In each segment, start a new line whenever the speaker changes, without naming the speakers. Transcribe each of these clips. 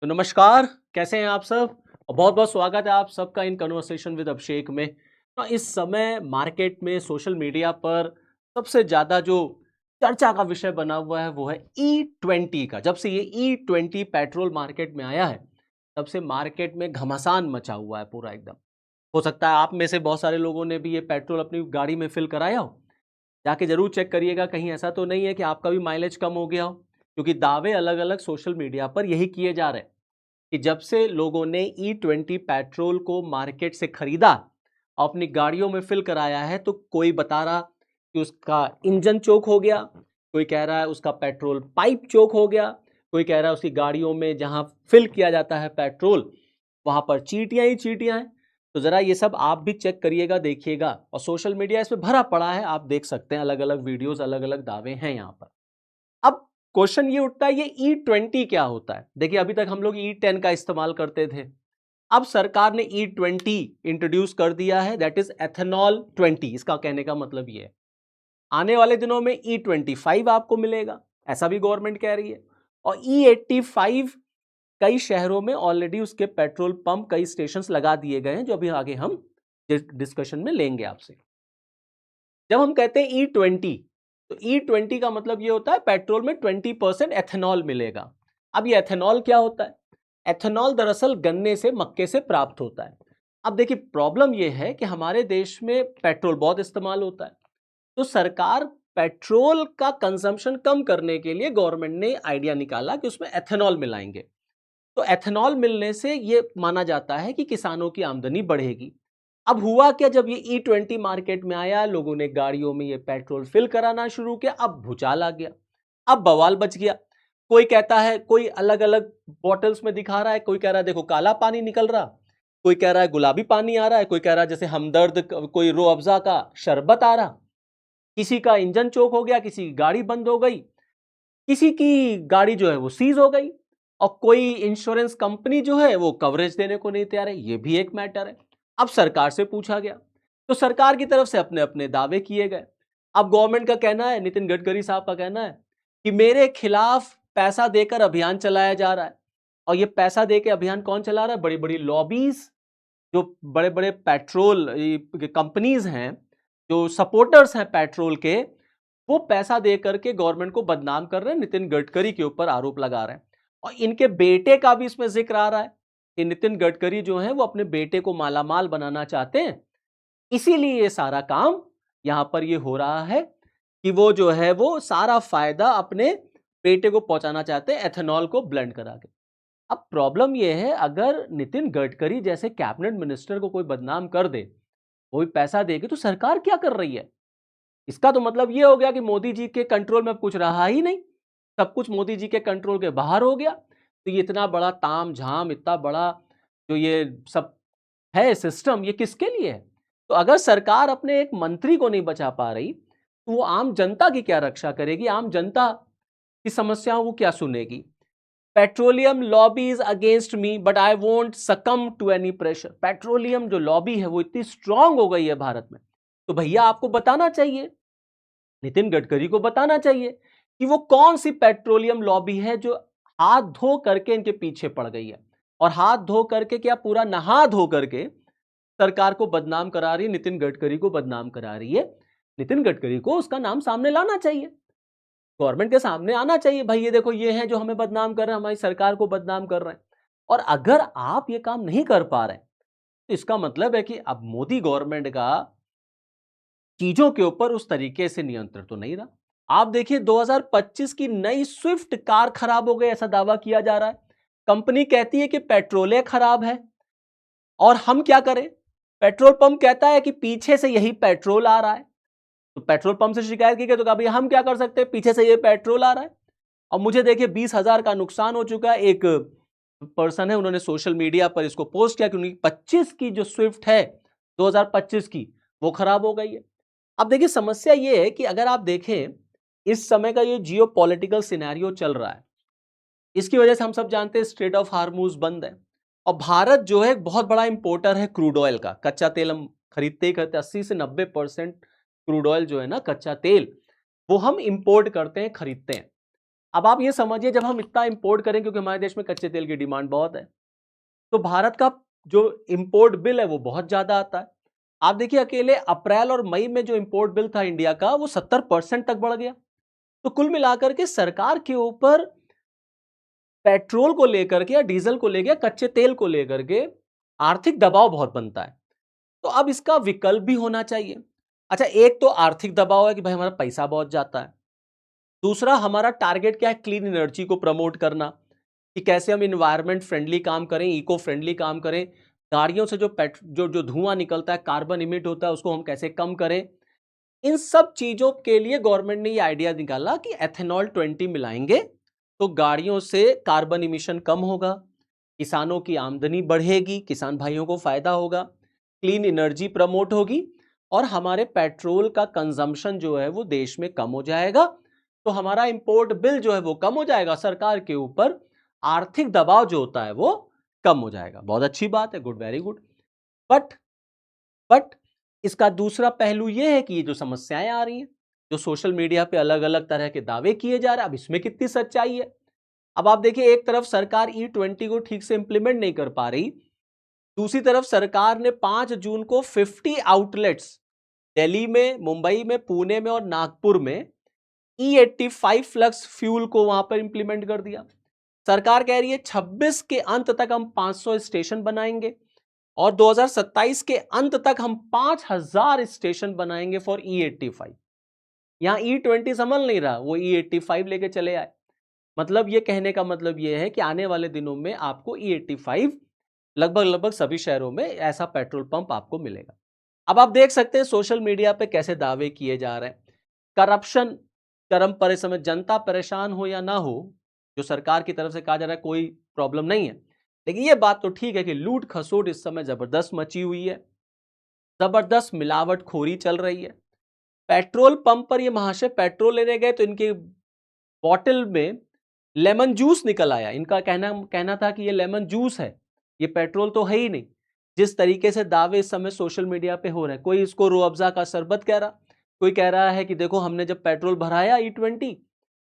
तो नमस्कार, कैसे हैं आप सब? और बहुत-बहुत स्वागत है आप सबका इन कन्वर्सेशन विद अभिषेक में। तो इस समय मार्केट में सोशल मीडिया पर सबसे ज़्यादा जो चर्चा का विषय बना हुआ है वो है ई20 का। जब से ये ई20 पेट्रोल मार्केट में आया है, तब से मार्केट में घमासान मचा हुआ है पूरा एकदम। हो सकता है आप में से बहुत सारे लोगों ने भी ये पेट्रोल अपनी गाड़ी में फिल कराया हो। जाके ज़रूर चेक करिएगा कहीं ऐसा तो नहीं है कि आपका भी माइलेज कम हो गया हो, क्योंकि दावे अलग-अलग सोशल मीडिया पर यही किए जा रहे हैं। कि जब से लोगों ने ई20 पेट्रोल को मार्केट से खरीदा और अपनी गाड़ियों में फिल कराया है, तो कोई बता रहा कि उसका इंजन चोक हो गया, कोई कह रहा है उसका पेट्रोल पाइप चोक हो गया, कोई कह रहा है उसकी गाड़ियों में जहां फिल किया जाता है पेट्रोल वहां पर चींटियां ही चींटियां हैं। तो जरा ये सब आप भी चेक करिएगा, देखिएगा, और सोशल मीडिया इसमें भरा पड़ा है, आप देख सकते हैं, अलग अलग वीडियोस, अलग अलग दावे हैं यहाँ पर। अब क्वेश्चन ये उठता है, ये ई20 क्या होता है? देखिए, अभी तक हम लोग ई10 का इस्तेमाल करते थे। अब सरकार ने ई20 इंट्रोड्यूस कर दिया है, दैट इज एथेनॉल 20। इसका कहने का मतलब ये है आने वाले दिनों में ई25 आपको मिलेगा, ऐसा भी गवर्नमेंट कह रही है। और ई85 कई शहरों में ऑलरेडी उसके पेट्रोल पंप, कई स्टेशंस लगा दिए गए हैं, जो अभी आगे हम डिस्कशन में लेंगे आपसे। जब हम कहते हैं ई20, तो ई20 का मतलब ये होता है पेट्रोल में 20% एथेनॉल मिलेगा। अब ये एथेनॉल क्या होता है? एथेनॉल दरअसल गन्ने से, मक्के से प्राप्त होता है। अब देखिए, प्रॉब्लम ये है कि हमारे देश में पेट्रोल बहुत इस्तेमाल होता है, तो सरकार पेट्रोल का कंजम्पशन कम करने के लिए गवर्नमेंट ने आइडिया निकाला कि उसमें एथेनॉल मिलाएंगे। तो एथेनॉल मिलने से ये माना जाता है कि किसानों की आमदनी बढ़ेगी। अब हुआ क्या, जब ये ई20 मार्केट में आया, लोगों ने गाड़ियों में ये पेट्रोल फिल कराना शुरू किया, अब भूचाल आ गया, अब बवाल बच गया। कोई कहता है, कोई अलग अलग बॉटल्स में दिखा रहा है, कोई कह रहा है देखो काला पानी निकल रहा, कोई कह रहा है गुलाबी पानी आ रहा है, कोई कह रहा है जैसे हमदर्द कोई रो अफ़ज़ा का शरबत आ रहा। किसी का इंजन चोक हो गया, किसी की गाड़ी बंद हो गई, किसी की गाड़ी जो है वो सीज हो गई, और कोई इंश्योरेंस कंपनी जो है वो कवरेज देने को नहीं तैयार है। ये भी एक मैटर है। अब सरकार से पूछा गया, तो सरकार की तरफ से अपने अपने दावे किए गए। अब गवर्नमेंट का कहना है, नितिन गडकरी साहब का कहना है कि मेरे खिलाफ पैसा देकर अभियान चलाया जा रहा है। और ये पैसा देकर अभियान कौन चला रहा है? बड़ी बड़ी लॉबीज, जो बड़े बड़े पेट्रोल कंपनीज हैं, जो सपोर्टर्स हैं पेट्रोल के, वो पैसा दे करके गवर्नमेंट को बदनाम कर रहे हैं, नितिन गडकरी के ऊपर आरोप लगा रहे हैं। और इनके बेटे का भी इसमें जिक्र आ रहा है कि नितिन गडकरी जो है वो अपने बेटे को मालामाल बनाना चाहते हैं, इसीलिए ये सारा काम यहां पर ये हो रहा है कि वो जो है वो सारा फायदा अपने बेटे को पहुंचाना चाहते हैं, एथेनॉल को ब्लेंड करा के। अब प्रॉब्लम ये है, अगर नितिन गडकरी जैसे कैबिनेट मिनिस्टर को कोई बदनाम कर दे, कोई पैसा देके, तो सरकार क्या कर रही है? इसका तो मतलब ये हो गया कि मोदी जी के कंट्रोल में अब कुछ रहा ही नहीं, सब कुछ मोदी जी के कंट्रोल के बाहर हो गया। तो ये इतना बड़ा ताम झाम, इतना बड़ा जो ये सब है सिस्टम, ये किसके लिए है? तो अगर सरकार अपने एक मंत्री को नहीं बचा पा रही, तो वो आम जनता की क्या रक्षा करेगी? आम जनता की समस्याओं को क्या सुनेगी? Petroleum lobby is against me but I won't succumb to any pressure. Petroleum जो लॉबी है वो इतनी स्ट्रांग हो गई है भारत में, तो भैया आपको बताना चाहिए, नितिन गडकरी को बताना चाहिए कि वो कौन सी पेट्रोलियम लॉबी है जो हाथ धो करके इनके पीछे पड़ गई है। और हाथ धो करके क्या, पूरा नहा धो करके सरकार को बदनाम करा रही है, नितिन गडकरी को बदनाम करा रही है। नितिन गडकरी को उसका नाम सामने लाना चाहिए, गवर्नमेंट के सामने आना चाहिए, भाई ये देखो ये है जो हमें बदनाम कर रहे हैं, हमारी सरकार को बदनाम कर रहे हैं। और अगर आप ये काम नहीं कर पा रहे हैं, तो इसका मतलब है कि अब मोदी गवर्नमेंट का चीजों के ऊपर उस तरीके से नियंत्रण तो नहीं रहा। आप देखिए, 2025 की नई स्विफ्ट कार खराब हो गई, ऐसा दावा किया जा रहा है। कंपनी कहती है कि पेट्रोल खराब है, और हम क्या करें? पेट्रोल पंप कहता है कि पीछे से यही पेट्रोल आ रहा है। तो पेट्रोल पंप से शिकायत की गई, तो कहा भैया हम क्या कर सकते हैं, पीछे से ये पेट्रोल आ रहा है। और मुझे देखिए 20,000 का नुकसान हो चुका है। एक पर्सन है, उन्होंने सोशल मीडिया पर इसको पोस्ट किया कि उनकी 25 की जो स्विफ्ट है 2025 की, वो खराब हो गई है। अब देखिए, समस्या ये है कि अगर आप देखें, इस समय का ये जियो पॉलिटिकल सिनेरियो चल रहा है, इसकी वजह से हम सब जानते हैं स्ट्रेट ऑफ हार्मूज बंद है। और भारत जो है एक बहुत बड़ा इंपोर्टर है क्रूड ऑयल का, कच्चा तेल हम खरीदते ही करते हैं। 80 से 90% क्रूड ऑयल जो है ना, कच्चा तेल, वो हम इंपोर्ट करते हैं, खरीदते हैं। अब आप ये समझिए, जब हम इतना इंपोर्ट करें, क्योंकि हमारे देश में कच्चे तेल की डिमांड बहुत है, तो भारत का जो इंपोर्ट बिल है वो बहुत ज्यादा आता है। आप देखिए, अकेले अप्रैल और मई में जो इंपोर्ट बिल था इंडिया का, वो 70% तक बढ़ गया। तो कुल मिलाकर के सरकार के ऊपर पेट्रोल को लेकर के या डीजल को लेकर, कच्चे तेल को लेकर के आर्थिक दबाव बहुत बनता है। तो अब इसका विकल्प भी होना चाहिए। अच्छा, एक तो आर्थिक दबाव है कि भाई हमारा पैसा बहुत जाता है। दूसरा, हमारा टारगेट क्या है? क्लीन एनर्जी को प्रमोट करना, कि कैसे हम इन्वायरमेंट फ्रेंडली काम करें, इको फ्रेंडली काम करें। गाड़ियों से जो धुआं निकलता है, कार्बन इमिट होता है, उसको हम कैसे कम करें। इन सब चीजों के लिए गवर्नमेंट ने ये आइडिया निकाला कि एथेनॉल 20 मिलाएंगे तो गाड़ियों से कार्बन इमिशन कम होगा, किसानों की आमदनी बढ़ेगी, किसान भाइयों को फायदा होगा, क्लीन एनर्जी प्रमोट होगी, और हमारे पेट्रोल का कंजम्पशन जो है वो देश में कम हो जाएगा। तो हमारा इंपोर्ट बिल जो है वो कम हो जाएगा, सरकार के ऊपर आर्थिक दबाव जो होता है वो कम हो जाएगा। बहुत अच्छी बात है, good, very good. But but इसका दूसरा पहलू यह है कि ये जो समस्याएं आ रही हैं, जो सोशल मीडिया पे अलग अलग तरह के दावे किए जा रहे हैं, अब इसमें कितनी सच्चाई है? अब आप देखिए, एक तरफ सरकार E20 को ठीक से इंप्लीमेंट नहीं कर पा रही, दूसरी तरफ सरकार ने 5 जून को 50 आउटलेट्स दिल्ली में, मुंबई में, पुणे में और नागपुर में E85 फ्लक्स फ्यूल को वहां पर इंप्लीमेंट कर दिया। सरकार कह रही है 26 के अंत तक हम 500 स्टेशन बनाएंगे और 2027 के अंत तक हम 5000 स्टेशन बनाएंगे फॉर E85। यहां E20 संभल नहीं रहा, वो E85 लेके चले आए। मतलब ये कहने का मतलब ये है कि आने वाले दिनों में आपको E85 लगभग लगभग सभी शहरों में ऐसा पेट्रोल पंप आपको मिलेगा। अब आप देख सकते हैं सोशल मीडिया पे कैसे दावे किए जा रहे हैं। करप्शन चरम पर, इस समय जनता परेशान हो या ना हो, जो सरकार की तरफ से कहा जा रहा है कोई प्रॉब्लम नहीं है, लेकिन ये बात तो ठीक है कि लूट खसोट इस समय जबरदस्त मची हुई है, जबरदस्त मिलावटखोरी चल रही है। पेट्रोल पंप पर ये महाशय पेट्रोल लेने गए तो इनके बॉटल में लेमन जूस निकल आया। इनका कहना था कि ये लेमन जूस है, ये पेट्रोल तो है ही नहीं। जिस तरीके से दावे इस समय सोशल मीडिया पे हो रहे हैं, कोई इसको रूह अफ़ज़ा का शरबत कह रहा, कोई कह रहा है कि देखो हमने जब पेट्रोल भराया E20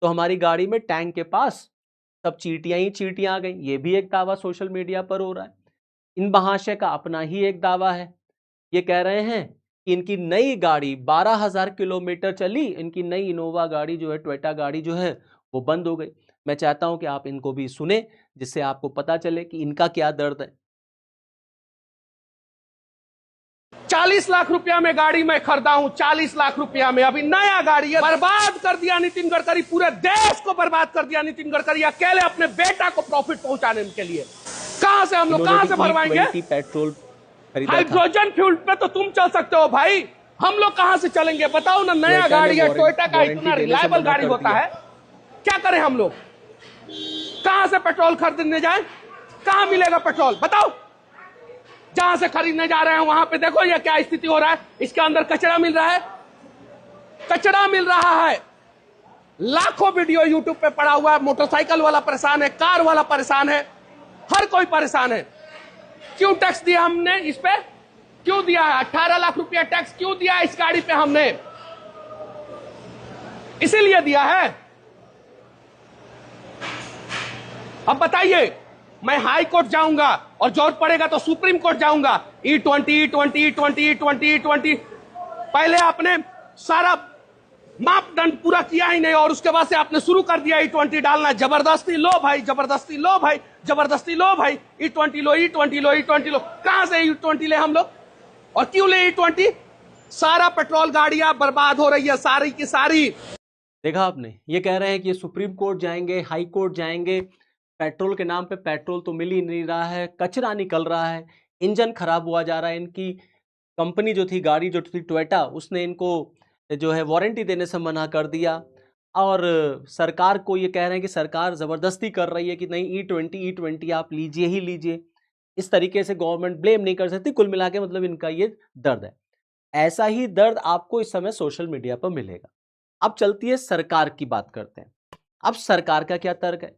तो हमारी गाड़ी में टैंक के पास सब चींटियां ही चींटियां आ गई। ये भी एक दावा सोशल मीडिया पर हो रहा है। इन महाशय का अपना ही एक दावा है, ये कह रहे हैं कि इनकी नई गाड़ी 12,000 किलोमीटर चली, इनकी नई इनोवा गाड़ी जो है, टोयोटा गाड़ी जो है वो बंद हो गई। मैं चाहता हूं कि आप इनको भी सुने, जिससे आपको पता चले कि इनका क्या दर्द है।
40 लाख रुपया में गाड़ी मैं खरीदा हूं, 40 लाख रुपया में, अभी नया गाड़ी है। बर्बाद कर दिया नितिन गडकरी, पूरे देश को बर्बाद कर दिया नितिन गडकरी, अकेले अपने बेटा को प्रॉफिट पहुंचाने के लिए। कहां से हम लोग, कहां से भरवाएंगे
पेट्रोल?
हाइड्रोजन फ्यूल पे तो तुम चल सकते हो भाई, हम लोग कहां से चलेंगे बताओ ना। नया गाड़ी है, टोयोटा का इतना रिलायबल गाड़ी होता है, क्या करें हम लोग? कहां से पेट्रोल खरीदने जाए, कहां मिलेगा पेट्रोल बताओ? जहां से खरीदने जा रहे हैं वहां पे देखो ये क्या स्थिति हो रहा है, इसके अंदर कचरा मिल रहा है, कचरा मिल रहा है। लाखों वीडियो यूट्यूब पे पड़ा हुआ है, मोटरसाइकिल वाला परेशान है, कार वाला परेशान है, हर कोई परेशान है। क्यों टैक्स दिया हमने इस पे? क्यों दिया है 18 लाख रुपया टैक्स? क्यों दिया इस गाड़ी पे हमने? इसीलिए दिया है। अब बताइए, मैं हाई कोर्ट जाऊंगा और जरूरत पड़ेगा तो सुप्रीम कोर्ट जाऊंगा। E20 पहले आपने सारा मापदंड पूरा किया ही नहीं और उसके बाद से आपने शुरू कर दिया E20 डालना। जबरदस्ती लो भाई, जबरदस्ती लो भाई, जबरदस्ती लो भाई, E20 लो, E20 लो, E20 लो। कहां से E20 ले हम लोग, और क्यों ले E20? सारा पेट्रोल गाड़ियां बर्बाद हो रही है, सारी की सारी।
देखा आपने, ये कह रहे हैं कि सुप्रीम कोर्ट जाएंगे, हाई कोर्ट जाएंगे, पेट्रोल के नाम पे पेट्रोल तो मिल ही नहीं रहा है, कचरा निकल रहा है, इंजन खराब हुआ जा रहा है। इनकी कंपनी जो थी, गाड़ी जो थी टोयोटा, उसने इनको जो है वारंटी देने से मना कर दिया, और सरकार को ये कह रहे हैं कि सरकार ज़बरदस्ती कर रही है कि नहीं, E20 आप लीजिए ही लीजिए। इस तरीके से गवर्नमेंट ब्लेम नहीं कर सकती। कुल मिला के मतलब इनका ये दर्द है। ऐसा ही दर्द आपको इस समय सोशल मीडिया पर मिलेगा। अब चलती है सरकार की बात करते हैं। अब सरकार का क्या तर्क है?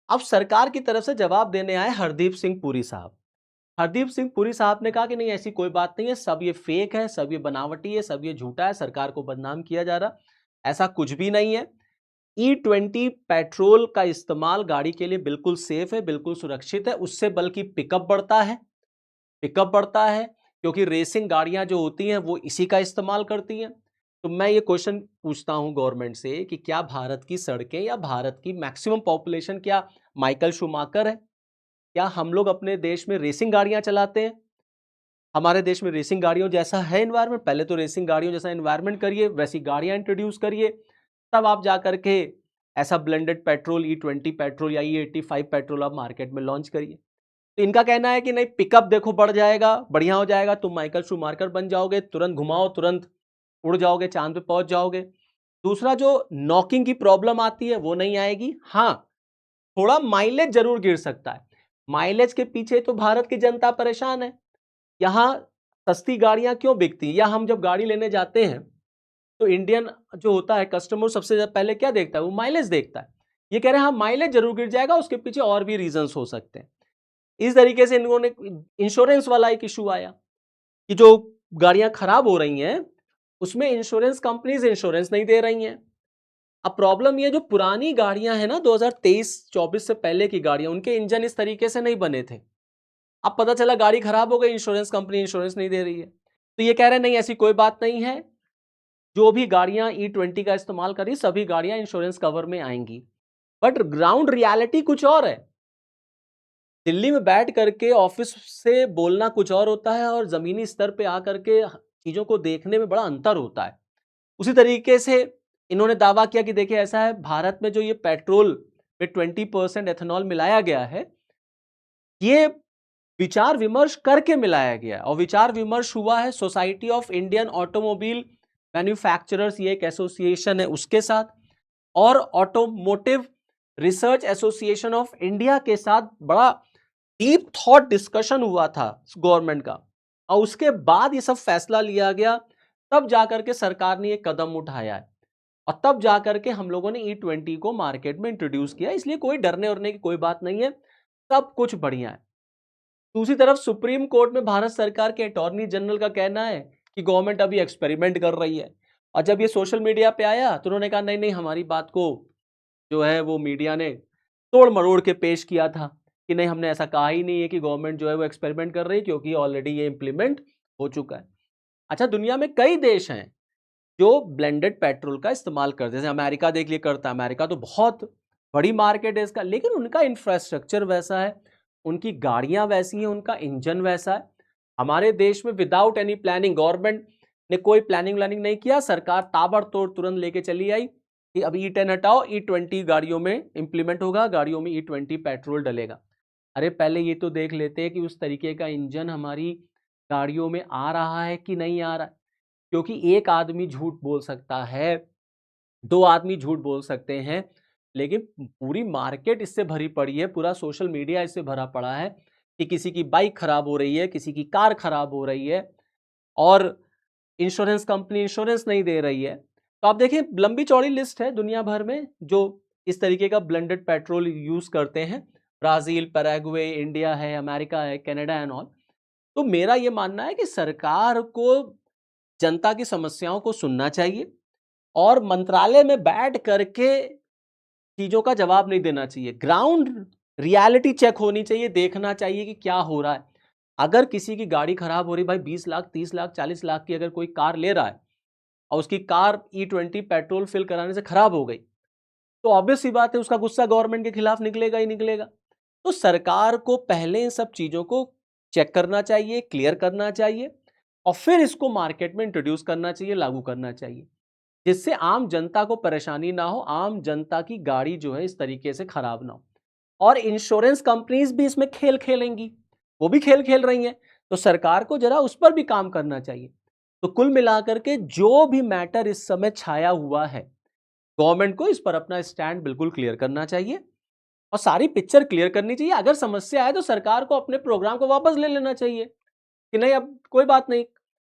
अब सरकार की तरफ से जवाब देने आए हरदीप सिंह पुरी साहब। हरदीप सिंह पुरी साहब ने कहा कि नहीं, ऐसी कोई बात नहीं है, सब ये फेक है, सब ये बनावटी है, सब ये झूठा है, सरकार को बदनाम किया जा रहा, ऐसा कुछ भी नहीं है। E20 पेट्रोल का इस्तेमाल गाड़ी के लिए बिल्कुल सेफ है, बिल्कुल सुरक्षित है। उससे बल्कि पिकअप बढ़ता है क्योंकि रेसिंग गाड़ियां जो होती हैं वो इसी का इस्तेमाल करती हैं। तो मैं ये क्वेश्चन पूछता हूं गवर्नमेंट से कि क्या भारत की सड़कें या भारत की मैक्सिमम पॉपुलेशन क्या माइकल शूमाकर है? क्या हम लोग अपने देश में रेसिंग गाड़ियां चलाते हैं? हमारे देश में रेसिंग गाड़ियों जैसा है एनवायरनमेंट? पहले तो रेसिंग गाड़ियों जैसा एनवायरनमेंट करिए, वैसी गाड़ियां इंट्रोड्यूस करिए, तब आप जाकर के ऐसा ब्लेंडेड पेट्रोल E20 पेट्रोल या E85 पेट्रोल आप मार्केट में लॉन्च करिए। तो इनका कहना है कि नहीं, पिकअप देखो बढ़ जाएगा, बढ़िया हो जाएगा, तुम माइकल शूमाकर बन जाओगे, तुरंत घुमाओ, तुरंत उड़ जाओगे, चांद पे पहुंच जाओगे। दूसरा, जो नॉकिंग की प्रॉब्लम आती है वो नहीं आएगी। हाँ, थोड़ा माइलेज जरूर गिर सकता है। माइलेज के पीछे तो भारत की जनता परेशान है। यहाँ सस्ती गाड़ियां क्यों बिकती हैं? या हम जब गाड़ी लेने जाते हैं तो इंडियन जो होता है कस्टमर सबसे पहले क्या देखता है? वो माइलेज देखता है। ये कह रहे हैं हाँ माइलेज जरूर गिर जाएगा, उसके पीछे और भी रीजंस हो सकते हैं। इस तरीके से इन्होंने इंश्योरेंस वाला एक इशू आया कि जो गाड़ियां खराब हो रही हैं उसमें इंश्योरेंस कंपनीज इंश्योरेंस नहीं दे रही हैं। अब प्रॉब्लम ये, जो पुरानी गाड़ियां हैं ना 2023-24 से पहले की गाड़ियां, उनके इंजन इस तरीके से नहीं बने थे। अब पता चला गाड़ी खराब हो गई, इंश्योरेंस कंपनी इंश्योरेंस नहीं दे रही है। तो ये कह रहे हैं नहीं, ऐसी कोई बात नहीं है, जो भी गाड़ियां E20 का इस्तेमाल करी सभी गाड़ियां इंश्योरेंस कवर में आएंगी। बट ग्राउंड रियलिटी कुछ और है। दिल्ली में बैठ करके ऑफिस से बोलना कुछ और होता है और जमीनी स्तर पे आकर के चीजों को देखने में बड़ा अंतर होता है। उसी तरीके से इन्होंने दावा किया कि देखिए ऐसा है, भारत में जो ये पेट्रोल में 20% एथेनॉल मिलाया गया है, ये विचार विमर्श करके मिलाया गया और विचार विमर्श हुआ है society of Indian automobile manufacturers, ये एक एसोसिएशन है, उसके साथ, और automotive research association of India के साथ बड़ा डीप थॉट डिस्कशन हुआ था गवर्नमेंट का, और उसके बाद ये सब फैसला लिया गया। तब जाकर के सरकार ने ये कदम उठाया है और तब जाकर के हम लोगों ने E20 को मार्केट में इंट्रोड्यूस किया। इसलिए कोई डरने उरने की कोई बात नहीं है, सब कुछ बढ़िया है। दूसरी तरफ सुप्रीम कोर्ट में भारत सरकार के अटॉर्नी जनरल का कहना है कि गवर्नमेंट अभी एक्सपेरिमेंट कर रही है, और जब ये सोशल मीडिया पे आया तो उन्होंने कहा नहीं नहीं, हमारी बात को जो है वो मीडिया ने तोड़ मरोड़ के पेश किया था कि नहीं, हमने ऐसा कहा ही नहीं है कि गवर्नमेंट जो है वो एक्सपेरिमेंट कर रही है, क्योंकि ऑलरेडी ये इंप्लीमेंट हो चुका है। अच्छा, दुनिया में कई देश हैं जो ब्लेंडेड पेट्रोल का इस्तेमाल करते हैं, जैसे अमेरिका देख लिए करता है। अमेरिका तो बहुत बड़ी मार्केट है इसका, लेकिन उनका इंफ्रास्ट्रक्चर वैसा है, उनकी गाड़ियां वैसी हैं, उनका इंजन वैसा है। हमारे देश में विदाउट एनी प्लानिंग, गवर्नमेंट ने कोई प्लानिंग व्लानिंग नहीं किया, सरकार ताबड़तोड़ तुरंत लेके चली आई कि अब E10 हटाओ, E20 गाड़ियों में इंप्लीमेंट होगा, गाड़ियों में E20 पेट्रोल डलेगा। अरे पहले ये तो देख लेते हैं कि उस तरीके का इंजन हमारी गाड़ियों में आ रहा है कि नहीं आ रहा है। क्योंकि एक आदमी झूठ बोल सकता है, दो आदमी झूठ बोल सकते हैं, लेकिन पूरी मार्केट इससे भरी पड़ी है, पूरा सोशल मीडिया इससे भरा पड़ा है कि किसी की बाइक खराब हो रही है, किसी की कार खराब हो रही है और इंश्योरेंस कंपनी इंश्योरेंस नहीं दे रही है। तो आप देखिए, लंबी चौड़ी लिस्ट है दुनिया भर में जो इस तरीके का ब्लेंडेड पेट्रोल यूज करते हैं। ब्राजील, पैराग्वे, इंडिया है, अमेरिका है, कनाडा एंड ऑल। तो मेरा ये मानना है कि सरकार को जनता की समस्याओं को सुनना चाहिए और मंत्रालय में बैठ करके चीजों का जवाब नहीं देना चाहिए। ग्राउंड रियलिटी चेक होनी चाहिए, देखना चाहिए कि क्या हो रहा है। अगर किसी की गाड़ी खराब हो रही, भाई 20 लाख, 30 लाख, 40 लाख की अगर कोई कार ले रहा है और उसकी कार E20 पेट्रोल फिल कराने से खराब हो गई, तो ऑब्वियस सी बात है उसका गुस्सा गवर्नमेंट के खिलाफ निकलेगा ही निकलेगा। तो सरकार को पहले इन सब चीजों को चेक करना चाहिए, क्लियर करना चाहिए, और फिर इसको मार्केट में इंट्रोड्यूस करना चाहिए, लागू करना चाहिए, जिससे आम जनता को परेशानी ना हो, आम जनता की गाड़ी जो है इस तरीके से खराब ना हो। और इंश्योरेंस कंपनीज भी इसमें खेल खेलेंगी, वो भी खेल खेल रही हैं, तो सरकार को जरा उस पर भी काम करना चाहिए। तो कुल मिलाकर के जो भी मैटर इस समय छाया हुआ है, गवर्नमेंट को इस पर अपना स्टैंड बिल्कुल क्लियर करना चाहिए और सारी पिक्चर क्लियर करनी चाहिए। अगर समस्या है तो सरकार को अपने प्रोग्राम को वापस ले लेना चाहिए कि नहीं, अब कोई बात नहीं,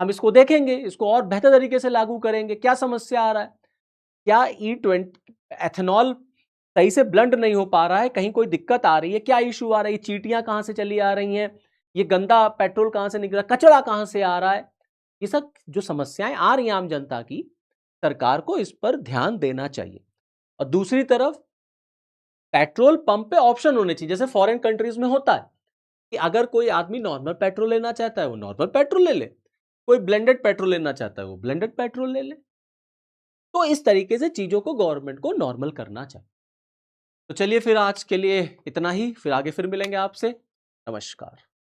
हम इसको देखेंगे, इसको और बेहतर तरीके से लागू करेंगे। क्या समस्या आ रहा है? क्या E20 एथेनॉल सही से ब्लेंड नहीं हो पा रहा है? कहीं कोई दिक्कत आ रही है? क्या इशू आ रही है? चींटियां कहां से चली आ रही हैं? ये गंदा पेट्रोल कहां से निकल रहा है? कचरा कहां से आ रहा है? ये सब जो समस्याएं आ रही हैं आम जनता की, सरकार को इस पर ध्यान देना चाहिए। और दूसरी तरफ पेट्रोल पंप पे ऑप्शन होने चाहिए, जैसे फॉरेन कंट्रीज में होता है कि अगर कोई आदमी नॉर्मल पेट्रोल लेना चाहता है वो नॉर्मल पेट्रोल ले ले, कोई ब्लेंडेड पेट्रोल लेना चाहता है वो ब्लेंडेड पेट्रोल ले ले। तो इस तरीके से चीजों को गवर्नमेंट को नॉर्मल करना चाहिए। तो चलिए फिर आज के लिए इतना ही, फिर आगे फिर मिलेंगे आपसे। नमस्कार।